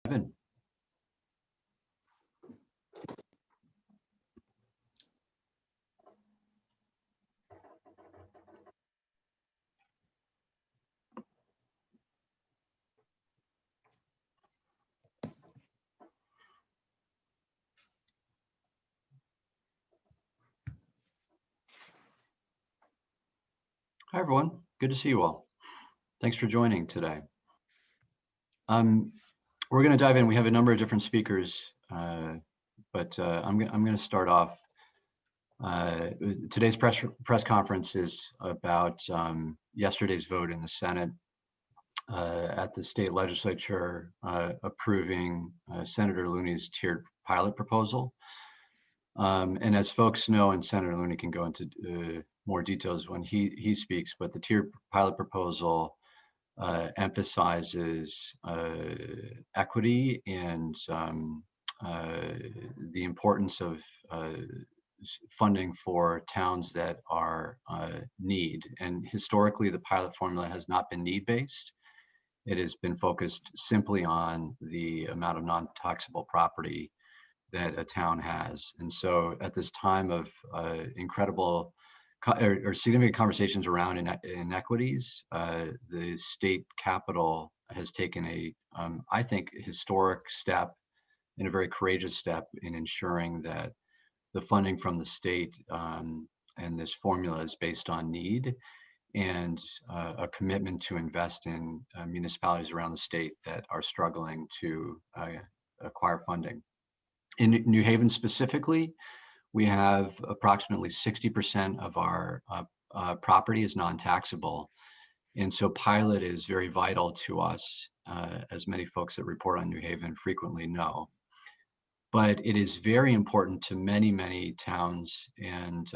Evan. Hi, everyone. Good to see you all. Thanks for joining today. Um, we're going to dive in. We have a number of different speakers, but I'm going to start off. Today's press conference is about yesterday's vote in the Senate at the state legislature approving Senator Looney's tiered pilot proposal. And as folks know, and Senator Looney can go into more details when he speaks, but the tiered pilot proposal emphasizes equity and the importance of funding for towns that are need. And historically, the pilot formula has not been need-based. It has been focused simply on the amount of non-taxable property that a town has. And so at this time of incredible or significant conversations around inequities, the state capitol has taken a, I think, historic step and a very courageous step in ensuring that the funding from the state and this formula is based on need and a commitment to invest in municipalities around the state that are struggling to acquire funding. In New Haven specifically, we have approximately 60% of our property is non-taxable. And so pilot is very vital to us, as many folks that report on New Haven frequently know. But it is very important to many, many towns and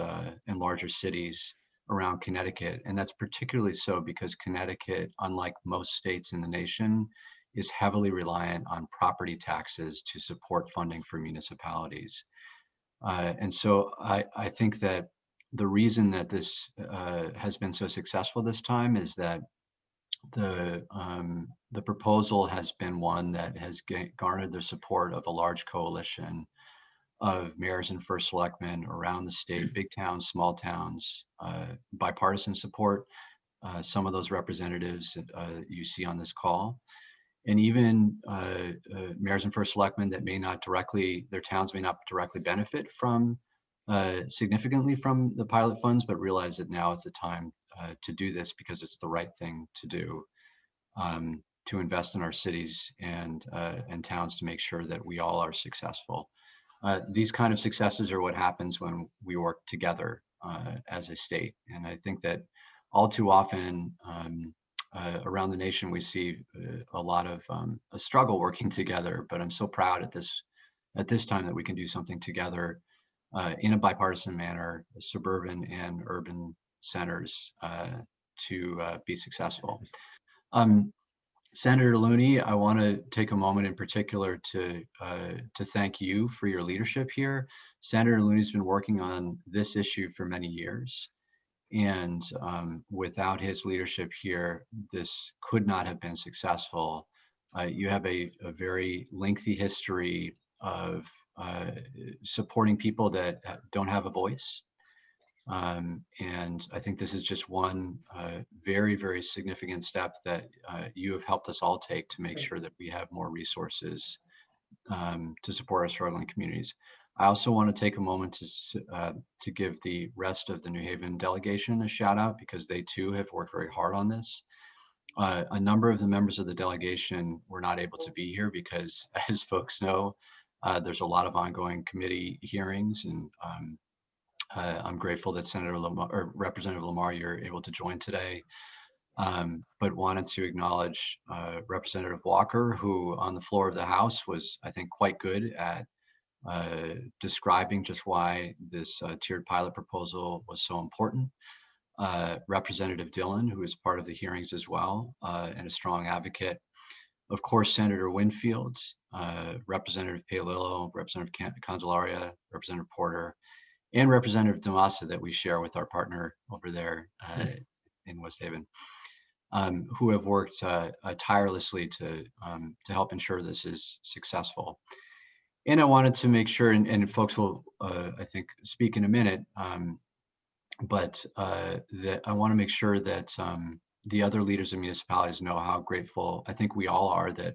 larger cities around Connecticut. And that's particularly so because Connecticut, unlike most states in the nation, is heavily reliant on property taxes to support funding for municipalities. And so I think that the reason that this has been so successful this time is that the proposal has been one that has garnered the support of a large coalition of mayors and first selectmen around the state, big towns, small towns, bipartisan support. Some of those representatives you see on this call, and even mayors and first selectmen that may not directly, their towns may not directly benefit from significantly from the pilot funds, but realize that now is the time to do this because it's the right thing to do, to invest in our cities and towns to make sure that we all are successful. These kind of successes are what happens when we work together as a state. And I think that all too often around the nation, we see a lot of a struggle working together, but I'm so proud at this time that we can do something together in a bipartisan manner, suburban and urban centers to be successful. Senator Looney, I want to take a moment in particular to thank you for your leadership here. Senator Looney's been working on this issue for many years. And without his leadership here, this could not have been successful. You have a very lengthy history of supporting people that don't have a voice. And I think this is just one very, very significant step that you have helped us all take to make sure that we have more resources to support our struggling communities. I also want to take a moment to give the rest of the New Haven delegation a shout out because they too have worked very hard on this. A number of the members of the delegation were not able to be here because, as folks know, there's a lot of ongoing committee hearings, and I'm grateful that Senator Lamar or Representative Lamar, you're able to join today. But wanted to acknowledge Representative Walker, who on the floor of the House was, I think, quite good at describing just why this tiered pilot proposal was so important. Representative Dillon, who is part of the hearings as well, and a strong advocate. Of course, Senator Winfield, Representative Paolillo, Representative Candelaria, Representative Porter, and Representative DeMassa that we share with our partner over there in West Haven. who have worked tirelessly to help ensure this is successful. And I wanted to make sure, and folks will, I think, speak in a minute, that I want to make sure that the other leaders of municipalities know how grateful I think we all are that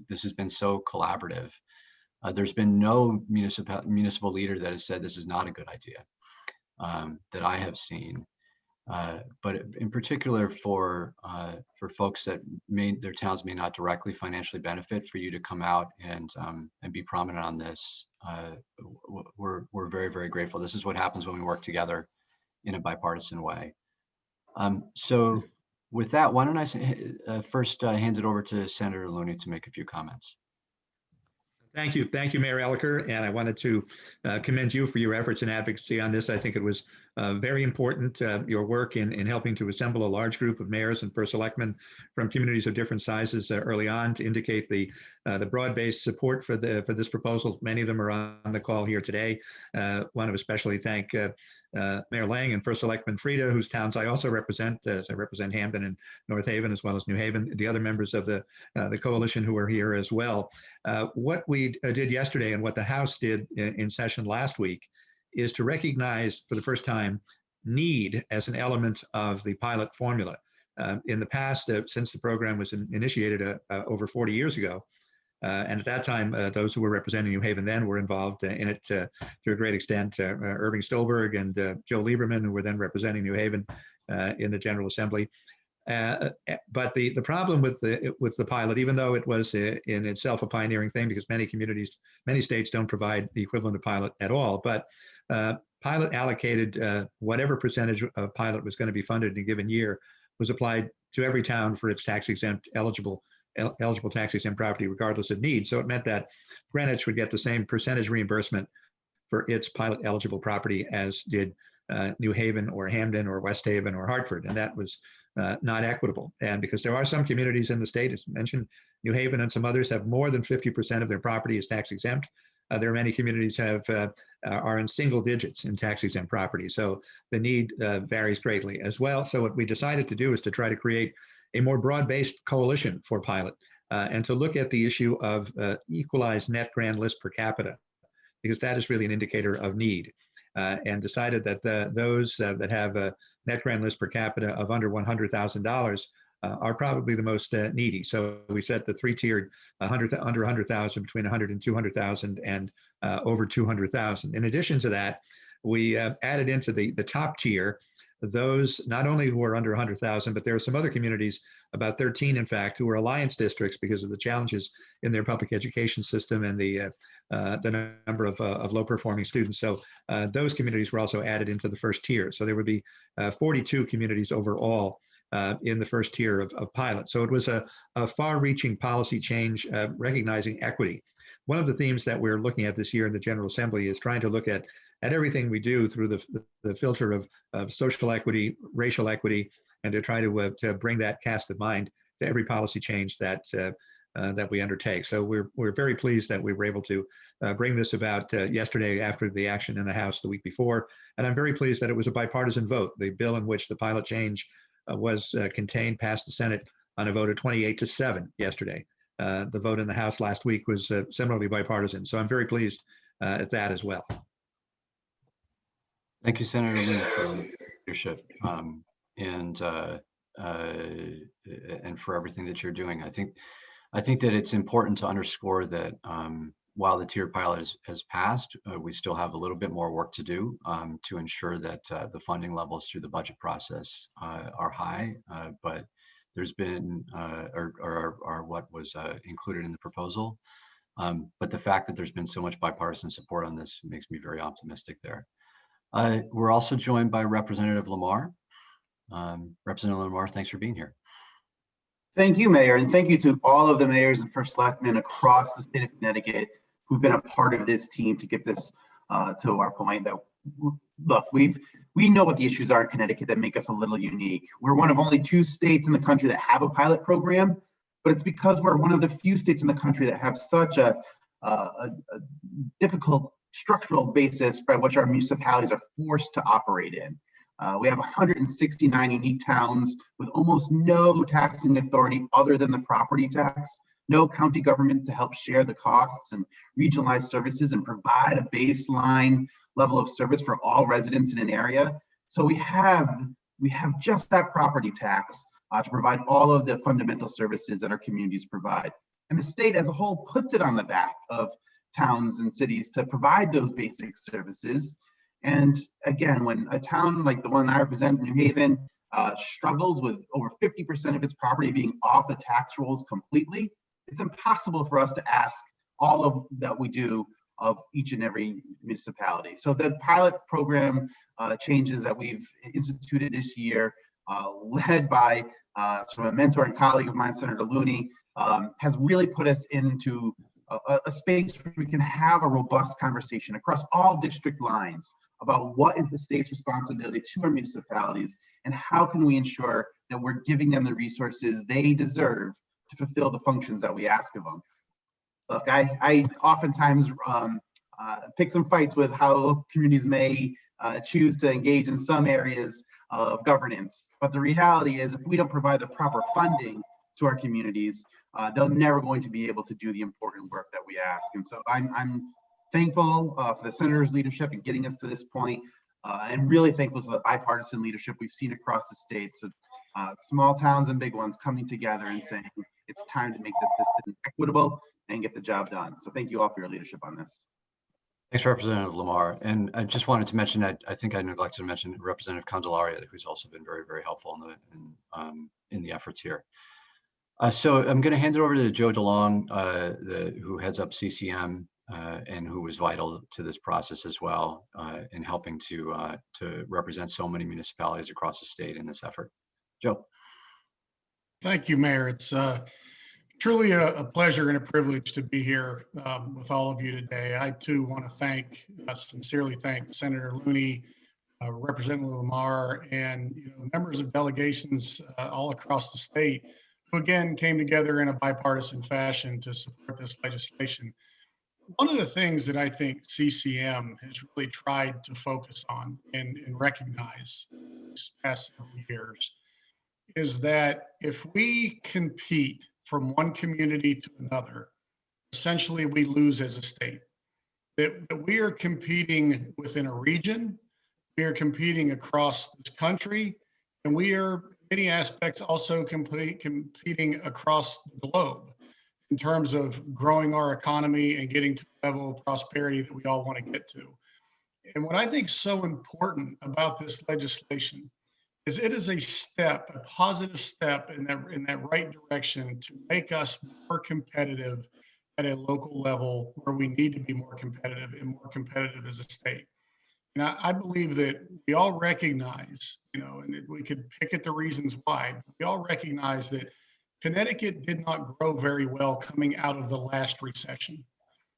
this has been so collaborative. There's been no municipal leader that has said this is not a good idea that I have seen. But in particular for folks that their towns may not directly financially benefit, for you to come out and be prominent on this, we're very, very grateful. This is what happens when we work together in a bipartisan way. So with that, why don't I first hand it over to Senator Looney to make a few comments. Thank you, Mayor Elicker, and I wanted to commend you for your efforts and advocacy on this. I think it was very important, your work in helping to assemble a large group of mayors and first selectmen from communities of different sizes early on to indicate the broad-based support for this proposal. Many of them are on the call here today. Want to especially thank Mayor Lang and First Selectman Frieda, whose towns I also represent. I represent Hampden and North Haven, as well as New Haven, the other members of the coalition who are here as well. What we did yesterday and what the House did in session last week is to recognize for the first time need as an element of the pilot formula. In the past, since the program was initiated over 40 years ago, and at that time, those who were representing New Haven then were involved in it to a great extent. Irving Stolberg and Joe Lieberman, who were then representing New Haven in the General Assembly. But the problem with the pilot, even though it was in itself a pioneering thing, because many states don't provide the equivalent of pilot at all, but pilot allocated whatever percentage of pilot was going to be funded in a given year was applied to every town for its tax-exempt eligible tax-exempt property, regardless of need. So it meant that Greenwich would get the same percentage reimbursement for its pilot eligible property as did New Haven or Hampden or West Haven or Hartford, and that was not equitable. And because there are some communities in the state, as mentioned, New Haven and some others have more than 50% of their property is tax exempt. There are many communities are in single digits in tax exempt property. So the need varies greatly as well. So what we decided to do is to try to create a more broad-based coalition for pilot and to look at the issue of equalized net grand list per capita, because that is really an indicator of need, and decided that those that have a net grand list per capita of under $100,000 are probably the most needy. So we set the three-tiered under 100,000, between 100 and 200,000, and over 200,000. In addition to that, we added into the top tier those not only who are under 100,000, but there are some other communities, about 13 in fact, who are alliance districts because of the challenges in their public education system and the number of low-performing students. So those communities were also added into the first tier. So there would be 42 communities overall in the first tier of pilot. So it was a far-reaching policy change, recognizing equity. One of the themes that we're looking at this year in the General Assembly is trying to look at everything we do through the filter of social equity, racial equity, and to try to bring that cast of mind to every policy change that we undertake. So we're very pleased that we were able to bring this about yesterday after the action in the House the week before. And I'm very pleased that it was a bipartisan vote. The bill in which the pilot change was contained passed the Senate on a vote of 28-7 yesterday. The vote in the House last week was similarly bipartisan. So I'm very pleased at that as well. Thank you, Senator Looney, for your leadership and for everything that you're doing. I think that it's important to underscore that while the tiered pilot has passed, we still have a little bit more work to do to ensure that the funding levels through the budget process are high, but there's been, or what was included in the proposal. But the fact that there's been so much bipartisan support on this makes me very optimistic there. We're also joined by Representative Lamar. Representative Lamar, thanks for being here. Thank you, Mayor, and thank you to all of the mayors and first selectmen across the state of Connecticut who've been a part of this team to get this to our point. That look, we know what the issues are in Connecticut that make us a little unique. We're one of only 2 states in the country that have a pilot program, but it's because we're one of the few states in the country that have such a difficult structural basis by which our municipalities are forced to operate in. We have 169 unique towns with almost no taxing authority other than the property tax, no county government to help share the costs and regionalize services and provide a baseline level of service for all residents in an area. So we have just that property tax to provide all of the fundamental services that our communities provide. And the state as a whole puts it on the back of towns and cities to provide those basic services. And again, when a town like the one I represent, New Haven, struggles with over 50% of its property being off the tax rolls completely, it's impossible for us to ask all of that we do of each and every municipality. So the pilot program changes that we've instituted this year, led by sort of a mentor and colleague of mine, Senator Looney, has really put us into a space where we can have a robust conversation across all district lines about what is the state's responsibility to our municipalities and how can we ensure that we're giving them the resources they deserve to fulfill the functions that we ask of them. Look, I oftentimes pick some fights with how communities may choose to engage in some areas of governance, but the reality is if we don't provide the proper funding to our communities, they're never going to be able to do the important work that we ask. And so I'm thankful for the senator's leadership in getting us to this point, and really thankful for the bipartisan leadership we've seen across the states of small towns and big ones coming together and saying it's time to make this system equitable and get the job done. So thank you all for your leadership on this. Thanks, Representative Lamar. And I just wanted to mention that I think I neglected to mention Representative Candelaria, who's also been very, very helpful in the efforts here. So I'm going to hand it over to Joe DeLong, who heads up CCM and who was vital to this process as well in helping to represent so many municipalities across the state in this effort. Joe. Thank you, Mayor. It's truly a pleasure and a privilege to be here with all of you today. I too want to sincerely thank Senator Looney, Representative Lamar, and members of delegations all across the state who again came together in a bipartisan fashion to support this legislation. One of the things that I think CCM has really tried to focus on and recognize these past several years is that if we compete from one community to another, essentially we lose as a state. That we are competing within a region, we are competing across this country, and we are in many aspects also competing across the globe in terms of growing our economy and getting to the level of prosperity that we all want to get to. And what I think is so important about this legislation is it is a positive step in that right direction to make us more competitive at a local level where we need to be more competitive and more competitive as a state. And I believe that we all recognize, and we could pick at the reasons why, but we all recognize that Connecticut did not grow very well coming out of the last recession.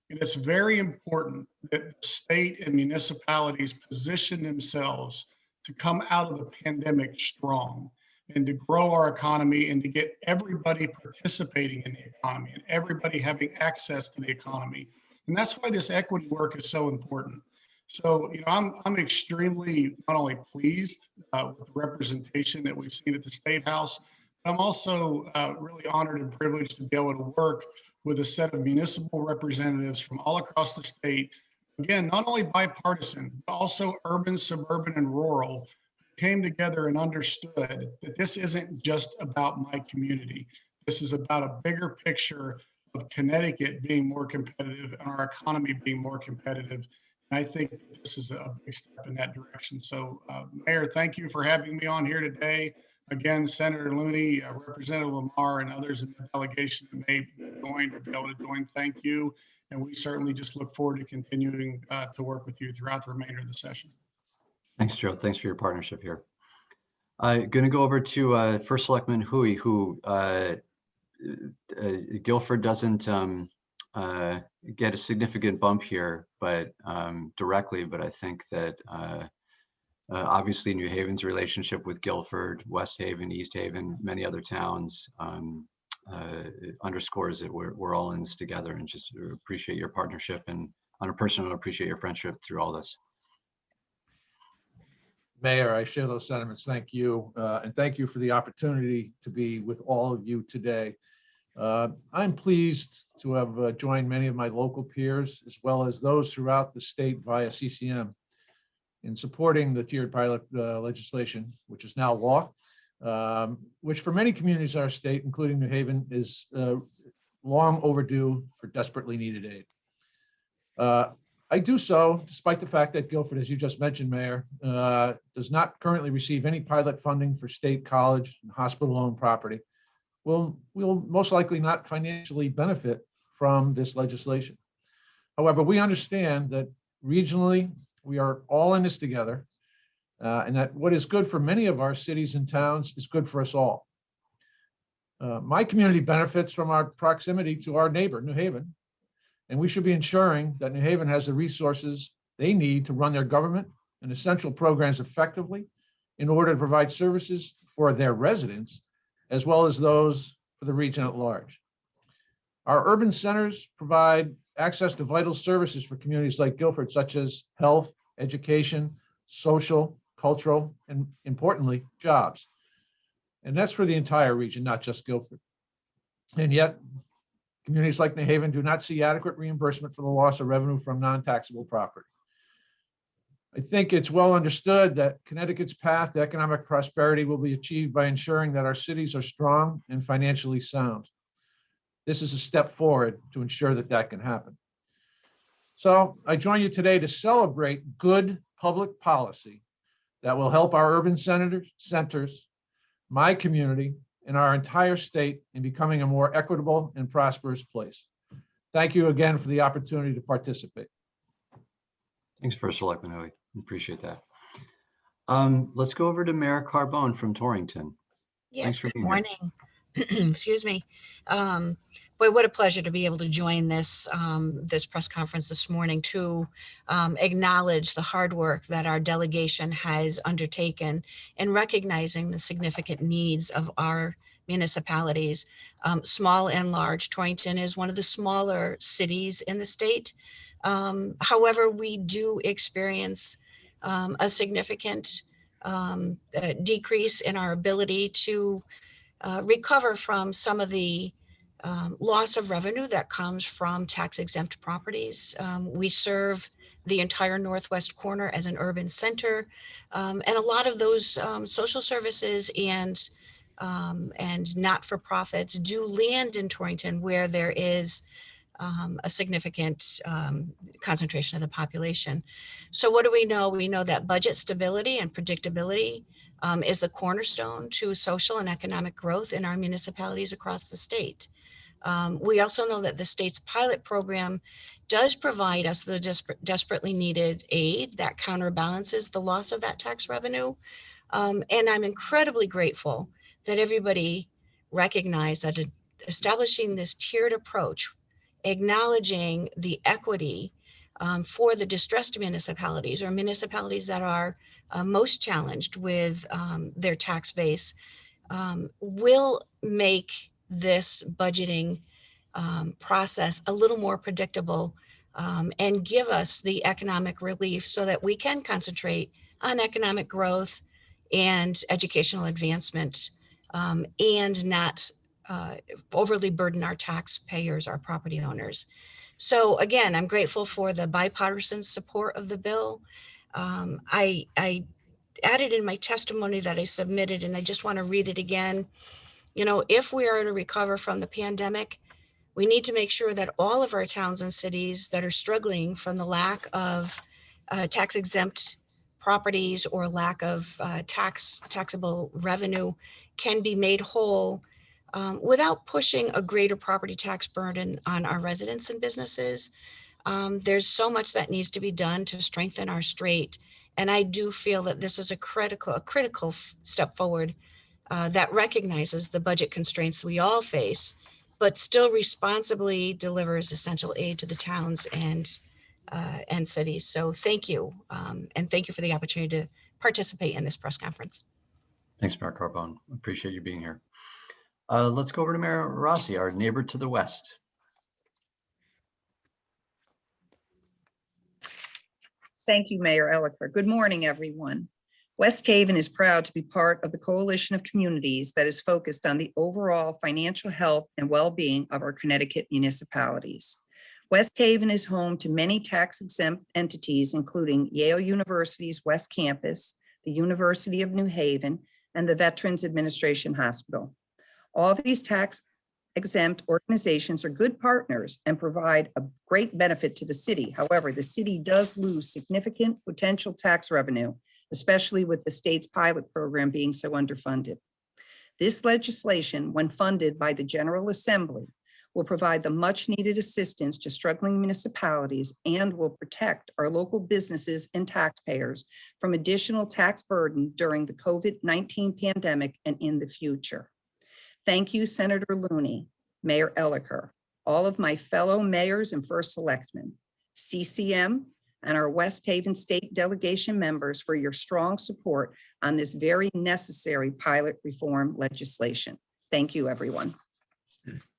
And it's very important that the state and municipalities position themselves to come out of the pandemic strong and to grow our economy and to get everybody participating in the economy and everybody having access to the economy. And that's why this equity work is so important. So, I'm extremely not only pleased with the representation that we've seen at the State House, but I'm also really honored and privileged to be able to work with a set of municipal representatives from all across the state. Again, not only bipartisan, but also urban, suburban, and rural, came together and understood that this isn't just about my community. This is about a bigger picture of Connecticut being more competitive and our economy being more competitive. And I think this is a big step in that direction. So, Mayor, thank you for having me on here today. Again, Senator Looney, Representative Lamar, and others in the delegation that may join or be able to join, thank you. And we certainly just look forward to continuing to work with you throughout the remainder of the session. Thanks, Joe. Thanks for your partnership here. I'm going to go over to First Selectman Hui, who Guilford doesn't get a significant bump here, but directly. But I think that obviously New Haven's relationship with Guilford, West Haven, East Haven, many other towns underscores that we're all in this together, and just appreciate your partnership, and on a personal note, appreciate your friendship through all this. Mayor, I share those sentiments. Thank you. And thank you for the opportunity to be with all of you today. I'm pleased to have joined many of my local peers, as well as those throughout the state via CCM, in supporting the tiered pilot legislation, which is now law, which for many communities in our state, including New Haven, is long overdue for desperately needed aid. I do so despite the fact that Guilford, as you just mentioned, Mayor, does not currently receive any pilot funding for state college and hospital-owned property. Will most likely not financially benefit from this legislation. However, we understand that regionally, we are all in this together, and that what is good for many of our cities and towns is good for us all. My community benefits from our proximity to our neighbor, New Haven, and we should be ensuring that New Haven has the resources they need to run their government and essential programs effectively in order to provide services for their residents, as well as those for the region at large. Our urban centers provide access to vital services for communities like Guilford, such as health, education, social, cultural, and importantly, jobs. And that's for the entire region, not just Guilford. And yet, communities like New Haven do not see adequate reimbursement for the loss of revenue from non-taxable property. I think it's well understood that Connecticut's path to economic prosperity will be achieved by ensuring that our cities are strong and financially sound. This is a step forward to ensure that that can happen. So I join you today to celebrate good public policy that will help our urban centers, my community, and our entire state in becoming a more equitable and prosperous place. Thank you again for the opportunity to participate. Thanks, First Selectman Hoey. Appreciate that. Let's go over to Mayor Carbone from Torrington. Yes, Thanks for good being here. morning. Excuse me. Boy, what a pleasure to be able to join this this press conference this morning to acknowledge the hard work that our delegation has undertaken in recognizing the significant needs of our municipalities, small and large. Torrington is one of the smaller cities in the state. However, we do experience a significant decrease in our ability to recover from some of the loss of revenue that comes from tax exempt properties. We serve the entire northwest corner as an urban center, and a lot of those social services and not-for-profits do land in Torrington, where there is a significant concentration of the population. So what do we know? We know that budget stability and predictability is the cornerstone to social and economic growth in our municipalities across the state. We also know that the state's pilot program does provide us the desperately needed aid that counterbalances the loss of that tax revenue. And I'm incredibly grateful that everybody recognized that establishing this tiered approach, acknowledging the equity for the distressed municipalities or municipalities that are most challenged with their tax base, will make this budgeting process a little more predictable and give us the economic relief so that we can concentrate on economic growth and educational advancement and not overly burden our taxpayers, our property owners. So again, I'm grateful for the bipartisan support of the bill. I added in my testimony that I submitted, and I just want to read it again. You know, if we are to recover from the pandemic, we need to make sure that all of our towns and cities that are struggling from the lack of tax exempt properties or lack of taxable revenue can be made whole without pushing a greater property tax burden on our residents and businesses. There's so much that needs to be done to strengthen our state. And I do feel that this is a critical step forward that recognizes the budget constraints we all face, but still responsibly delivers essential aid to the towns and cities. So thank you. And thank you for the opportunity to participate in this press conference. Thanks, Mayor Carbone. Appreciate you being here. Let's go over to Mayor Rossi, our neighbor to the west. Thank you, Mayor Elicker. Good morning, everyone. West Haven is proud to be part of the coalition of communities that is focused on the overall financial health and well-being of our Connecticut municipalities. West Haven is home to many tax-exempt entities, including Yale University's West Campus, the University of New Haven, and the Veterans Administration Hospital. All of these tax-exempt organizations are good partners and provide a great benefit to the city. However, the city does lose significant potential tax revenue, especially with the state's pilot program being so underfunded. This legislation, when funded by the General Assembly, will provide the much needed assistance to struggling municipalities and will protect our local businesses and taxpayers from additional tax burden during the COVID-19 pandemic and in the future. Thank you, Senator Looney, Mayor Elicker, all of my fellow mayors and first selectmen, CCM, and our West Haven State Delegation members for your strong support on this very necessary pilot reform legislation. Thank you, everyone.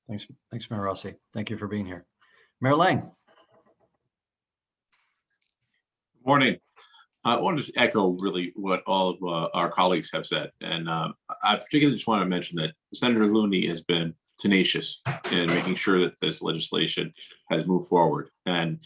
Thanks, Mayor Rossi. Thank you for being here. Mayor Lang. Morning. I wanted to echo really what all of our colleagues have said. And I particularly just want to mention that Senator Looney has been tenacious in making sure that this legislation has moved forward. And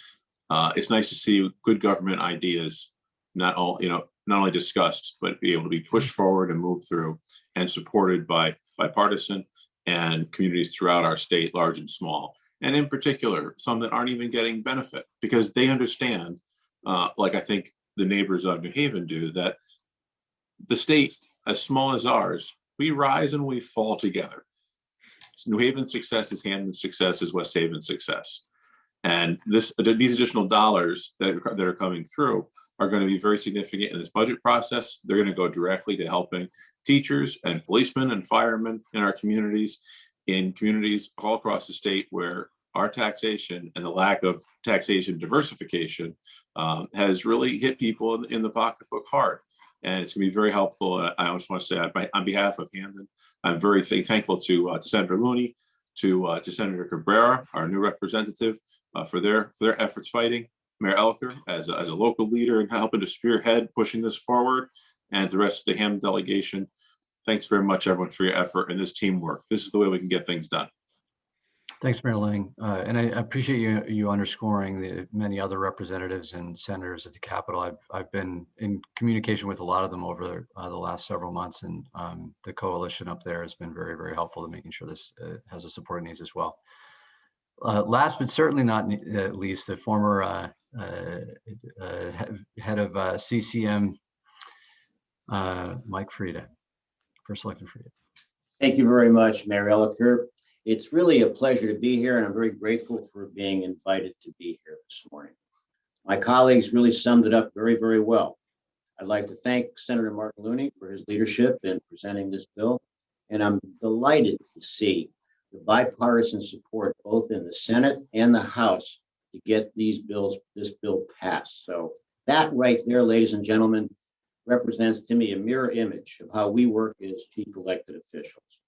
it's nice to see good government ideas not only discussed, but be able to be pushed forward and moved through and supported by bipartisan and communities throughout our state, large and small. And in particular, some that aren't even getting benefit because they understand, like I think the neighbors of New Haven do, that the state, as small as ours, we rise and we fall together. New Haven's success is Hampton's success, is West Haven's success. And these additional dollars that are coming through are going to be very significant in this budget process. They're going to go directly to helping teachers and policemen and firemen in our communities, in communities all across the state where our taxation and the lack of taxation diversification has really hit people in the pocketbook hard. And it's going to be very helpful. I just want to say on behalf of Hamden, I'm very thankful to Senator Looney, to Senator Cabrera, our new representative, for their efforts fighting, Mayor Elicker as a local leader and helping to spearhead pushing this forward, and the rest of the Hampton delegation. Thanks very much, everyone, for your effort and this teamwork. This is the way we can get things done. Thanks, Mayor Lang. And I appreciate you underscoring the many other representatives and senators at the Capitol. I've been in communication with a lot of them over the last several months, and the coalition up there has been very, very helpful to making sure this has the support it needs as well. Last but certainly not least, the former head of CCM, Mike Frieda, First Selectman Frieda. Thank you very much, Mayor Elicker. It's really a pleasure to be here, and I'm very grateful for being invited to be here this morning. My colleagues really summed it up very, very well. I'd like to thank Senator Martin Looney for his leadership in presenting this bill, and I'm delighted to see the bipartisan support both in the Senate and the House to get this bill passed. So that right there, ladies and gentlemen, represents to me a mirror image of how we work as chief elected officials.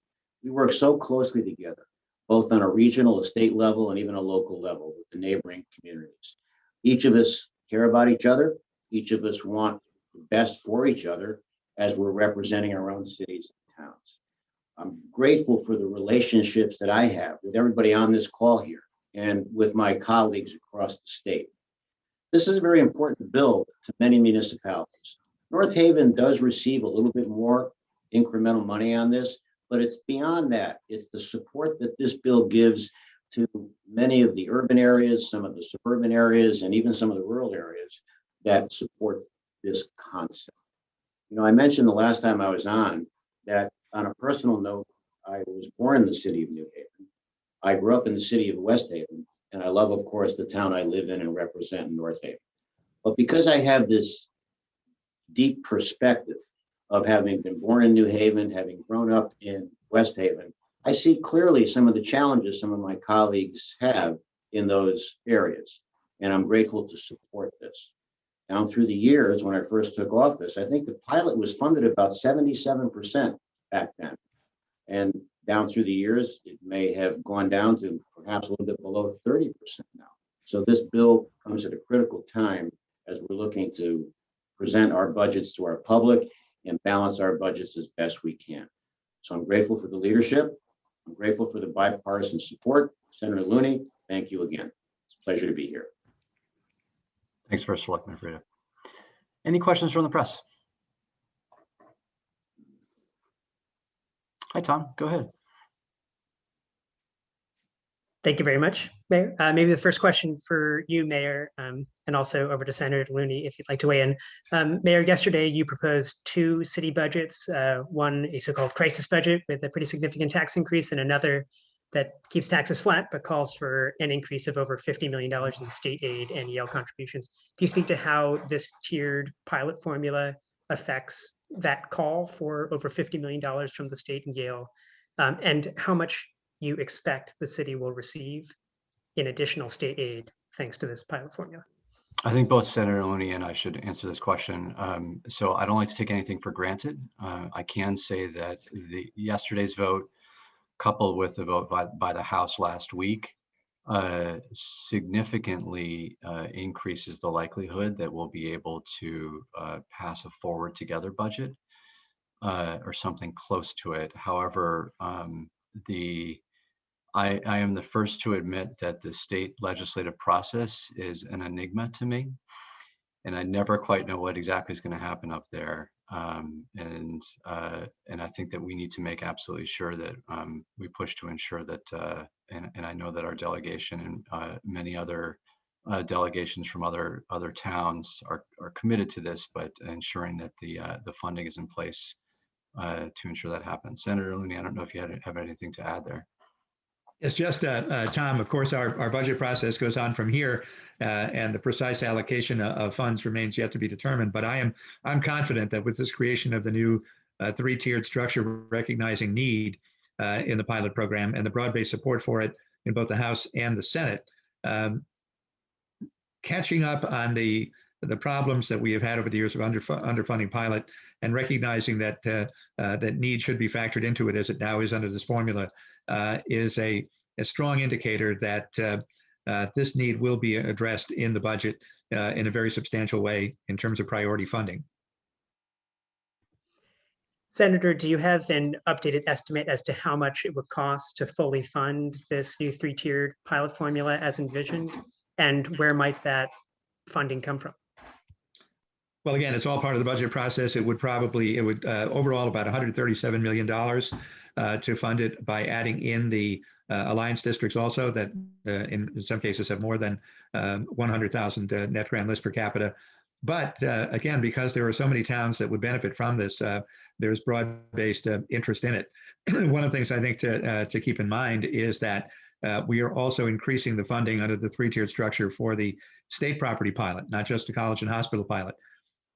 We work so closely together, both on a regional, a state level, and even a local level with the neighboring communities. Each of us care about each other. Each of us want the best for each other as we're representing our own cities and towns. I'm grateful for the relationships that I have with everybody on this call here and with my colleagues across the state. This is a very important bill to many municipalities. North Haven does receive a little bit more incremental money on this, but it's beyond that. It's the support that this bill gives to many of the urban areas, some of the suburban areas, and even some of the rural areas that support this concept. You know, I mentioned the last time I was on that on a personal note, I was born in the city of New Haven. I grew up in the city of West Haven, and I love, of course, the town I live in and represent in North Haven. But because I have this deep perspective of having been born in New Haven, having grown up in West Haven, I see clearly some of the challenges some of my colleagues have in those areas. And I'm grateful to support this. Down through the years, when I first took office, I think the pilot was funded about 77% back then. And down through the years, it may have gone down to perhaps a little bit below 30% now. So this bill comes at a critical time as we're looking to present our budgets to our public and balance our budgets as best we can. So I'm grateful for the leadership. I'm grateful for the bipartisan support. Senator Looney, thank you again. It's a pleasure to be here. Thanks, First Selectman Frida. Any questions from the press? Hi, Tom. Go ahead. Thank you very much, Mayor. Maybe the first question for you, Mayor, and also over to Senator Looney, if you'd like to weigh in. Mayor, yesterday you proposed two city budgets, one a so-called crisis budget with a pretty significant tax increase, and another that keeps taxes flat but calls for an increase of over $50 million in state aid and Yale contributions. Can you speak to how this tiered pilot formula affects that call for over $50 million from the state and Yale, and how much you expect the city will receive in additional state aid thanks to this pilot formula? I think both Senator Looney and I should answer this question. So I don't like to take anything for granted. I can say that yesterday's vote, coupled with the vote by the House last week, significantly increases the likelihood that we'll be able to pass a forward together budget or something close to it. However, I am the first to admit that the state legislative process is an enigma to me, and I never quite know what exactly is going to happen up there. And I think that we need to make absolutely sure that we push to ensure that, and I know that our delegation and many other delegations from other towns are committed to this, but ensuring that the funding is in place to ensure that happens. Senator Looney, I don't know if you have anything to add there. It's just, Tom, of course, our budget process goes on from here, and the precise allocation of funds remains yet to be determined. But I'm confident that with this creation of the new three-tiered structure, recognizing need in the pilot program and the broad-based support for it in both the House and the Senate, catching up on the problems that we have had over the years of underfunding pilot, and recognizing that that need should be factored into it as it now is under this formula, is a strong indicator that this need will be addressed in the budget in a very substantial way in terms of priority funding. Senator, do you have an updated estimate as to how much it would cost to fully fund this new three-tiered pilot formula as envisioned, and where might that funding come from? Well, again, it's all part of the budget process. It would overall about $137 million to fund it by adding in the alliance districts also that in some cases have more than 100,000 net grand list per capita. But again, because there are so many towns that would benefit from this, there's broad-based interest in it. One of the things I think to keep in mind is that we are also increasing the funding under the three-tiered structure for the state property pilot, not just the college and hospital pilot.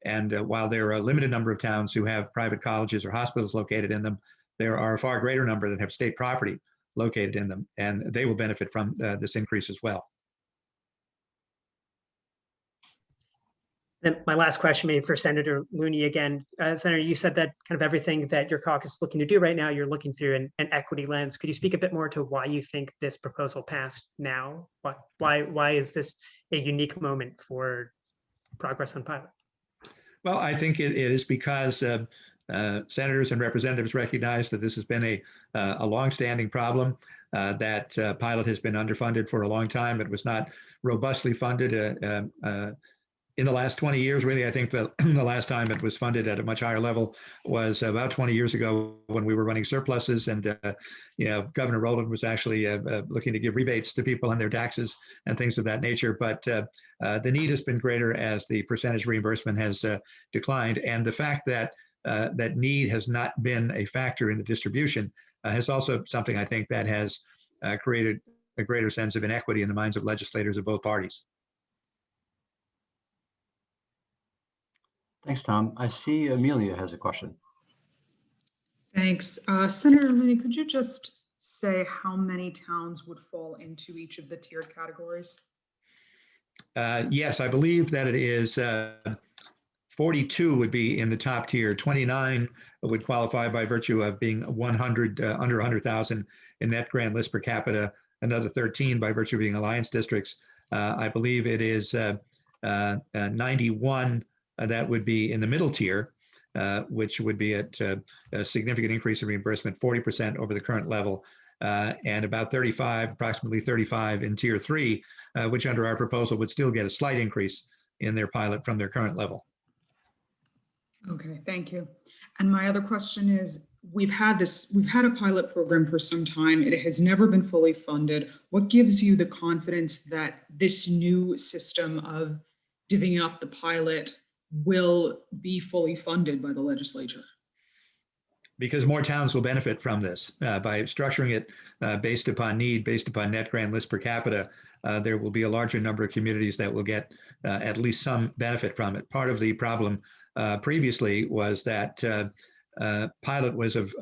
And while there are a limited number of towns who have private colleges or hospitals located in them, there are a far greater number that have state property located in them, and they will benefit from this increase as well. And my last question, maybe for Senator Looney again. Senator, you said that kind of everything that your caucus is looking to do right now, you're looking through an equity lens. Could you speak a bit more to why you think this proposal passed now? Why is this a unique moment for progress on pilot? Well, I think it is because senators and representatives recognize that this has been a longstanding problem, that pilot has been underfunded for a long time. It was not robustly funded in the last 20 years. Really, I think the last time it was funded at a much higher level was about 20 years ago when we were running surpluses, and Governor Rowland was actually looking to give rebates to people on their taxes and things of that nature. But the need has been greater as the percentage reimbursement has declined, and the fact that that need has not been a factor in the distribution has also something I think that has created a greater sense of inequity in the minds of legislators of both parties. Thanks, Tom. I see Amelia has a question. Thanks. Senator Looney, could you just say how many towns would fall into each of the tiered categories? Yes, I believe that it is 42 would be in the top tier. 29 would qualify by virtue of being 100 under 100,000 in net grand list per capita. Another 13 by virtue of being alliance districts. I believe it is 91 that would be in the middle tier, which would be at a significant increase in reimbursement, 40% over the current level, and about 35, approximately 35 in tier 3, which under our proposal would still get a slight increase in their pilot from their current level. Okay, thank you. And my other question is, we've had a pilot program for some time. It has never been fully funded. What gives you the confidence that this new system of divvying up the pilot will be fully funded by the legislature? Because more towns will benefit from this. By structuring it based upon need, based upon net grand list per capita, there will be a larger number of communities that will get at least some benefit from it. Part of the problem previously was that pilot was of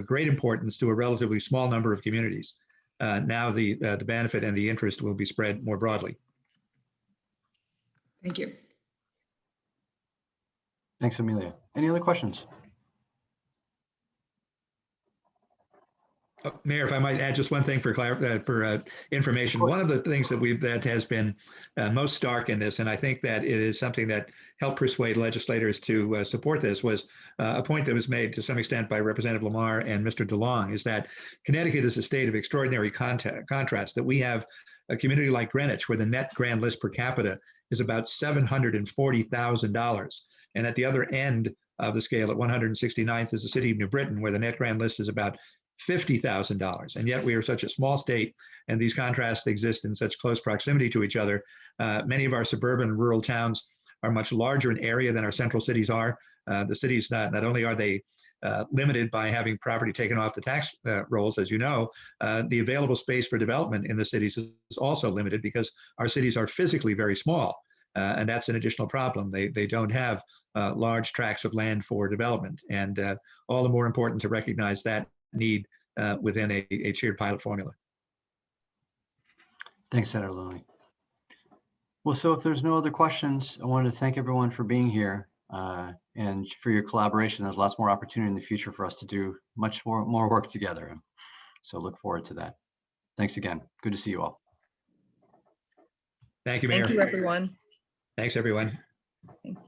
great importance to a relatively small number of communities. Now the benefit and the interest will be spread more broadly. Thank you. Thanks, Amelia. Any other questions? Mayor, if I might add just one thing for information. One of the things that has been most stark in this, and I think that it is something that helped persuade legislators to support this, was a point that was made to some extent by Representative Lamar and Mr. DeLong, is that Connecticut is a state of extraordinary contrast, that we have a community like Greenwich where the net grand list per capita is about $740,000. And at the other end of the scale, at 169th, is the city of New Britain, where the net grand list is about $50,000. And yet we are such a small state, and these contrasts exist in such close proximity to each other. Many of our suburban and rural towns are much larger in area than our central cities are. The cities, not only are they limited by having property taken off the tax rolls, as you know, the available space for development in the cities is also limited because our cities are physically very small. And that's an additional problem. They don't have large tracts of land for development. And all the more important to recognize that need within a tiered pilot formula. Thanks, Senator Looney. Well, so if there's no other questions, I wanted to thank everyone for being here and for your collaboration. There's lots more opportunity in the future for us to do much more work together. So look forward to that. Thanks again. Good to see you all. Thank you, Mayor. Thank you, everyone. Thanks, everyone. Thank you.